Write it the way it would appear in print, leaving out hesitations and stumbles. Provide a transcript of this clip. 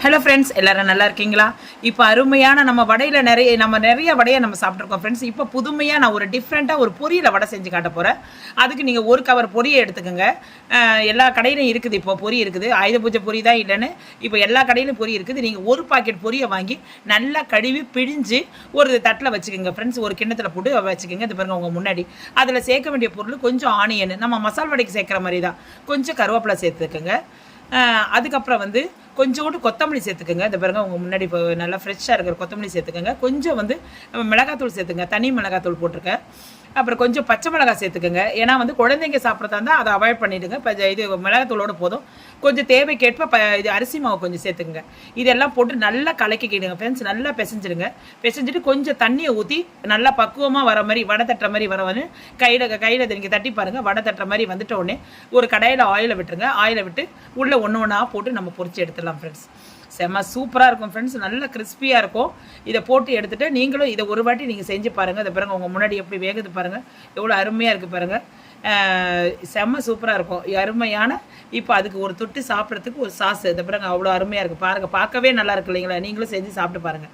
Hello friends, எல்லோரும் நல்லா இருக்கீங்களா? இப்போ அருமையான நம்ம வடையில் நிறைய வடையை நம்ம சாப்பிட்ருக்கோம் ஃப்ரெண்ட்ஸ். இப்போ புதுமையாக நான் ஒரு டிஃப்ரெண்ட்டாக ஒரு பொரியில் வடை செஞ்சு காட்ட போகிறேன். அதுக்கு நீங்கள் ஒரு கவர் பொரியை எடுத்துக்கோங்க. எல்லா கடையிலும் இருக்குது, இப்போ பொரி இருக்குது. ஆயுத பூஜை பொரி தான் இல்லைன்னு இப்போ எல்லா கடையிலும் பொரி இருக்குது. நீங்கள் ஒரு பாக்கெட் பொரியை வாங்கி நல்லா கழுவி பிழிஞ்சு ஒரு தட்டில் வச்சுக்கோங்க ஃப்ரெண்ட்ஸ். ஒரு கிண்ணத்தில் போட்டு வச்சுக்கோங்க. இது பாருங்கள் உங்கள் முன்னாடி. அதில் சேர்க்க வேண்டிய பொருள் கொஞ்சம் ஆனியன், நம்ம மசால் வடைக்கு சேர்க்குற மாதிரி தான். கொஞ்சம் கருவேப்பிலை சேர்த்துக்கோங்க. அதுக்கப்புறம் வந்து கொஞ்சோண்டு கொத்தமல்லி சேர்த்துக்கோங்க. இந்த பாருங்க உங்கள் முன்னாடி இப்போ நல்லா ஃப்ரெஷ்ஷாக இருக்கிற கொத்தமல்லி சேர்த்துக்கோங்க. கொஞ்சம் வந்து மிளகாத்தூள் சேர்த்துங்க, தனி மிளகாத்தூள் போட்டிருக்கேன். அப்புறம் கொஞ்சம் பச்சை மிளகாய் சேர்த்துக்கோங்க. ஏன்னா வந்து குழந்தைங்க சாப்பிட்றதா இருந்தால் அதை அவாய்ட் பண்ணிவிடுங்க. இப்போ இது மிளகாத்தூளோடு போதும். கொஞ்சம் தேவைக்கேற்ப இது அரிசி மாவு கொஞ்சம் சேர்த்துக்குங்க. இதெல்லாம் போட்டு நல்லா கலக்கிக்கிடுங்க ஃப்ரெண்ட்ஸ். நல்லா பிசைஞ்சிடுங்க. பிசைஞ்சிட்டு கொஞ்சம் தண்ணியை ஊற்றி நல்லா பக்குவமாக வர மாதிரி, வடை தட்டுற மாதிரி வரவன்னு கையில் நீங்கள் தட்டி பாருங்கள். வடை தட்டுற மாதிரி வந்துட்ட உடனே ஒரு கடாயில் ஆயிலை விட்டுருங்க. ஆயிலை விட்டு உள்ளே ஒன்று ஒன்றா போட்டு நம்ம பொரிச்சு எடுத்துடலாம் ஃப்ரெண்ட்ஸ். செம்ம சூப்பராக இருக்கும் ஃப்ரெண்ட்ஸ். நல்ல கிறிஸ்பியாக இருக்கும். இதை போட்டு எடுத்துகிட்டு நீங்களும் இதை ஒரு வாட்டி நீங்கள் செஞ்சு பாருங்கள். இதை பாருங்கள் உங்கள் முன்னாடி எப்படி வேகுது பாருங்கள். எவ்வளோ அருமையாக இருக்குது பாருங்கள். செம்ம சூப்பராக இருக்கும், அருமையான. இப்போ அதுக்கு ஒரு தொட்டு சாப்பிட்றதுக்கு ஒரு சாஸ். இதை பாருங்கள் அவ்வளோ அருமையாக இருக்குது பாருங்கள். பார்க்கவே நல்லா இருக்கு இல்லைங்களா? நீங்களும் செஞ்சு சாப்பிட்டு பாருங்கள்.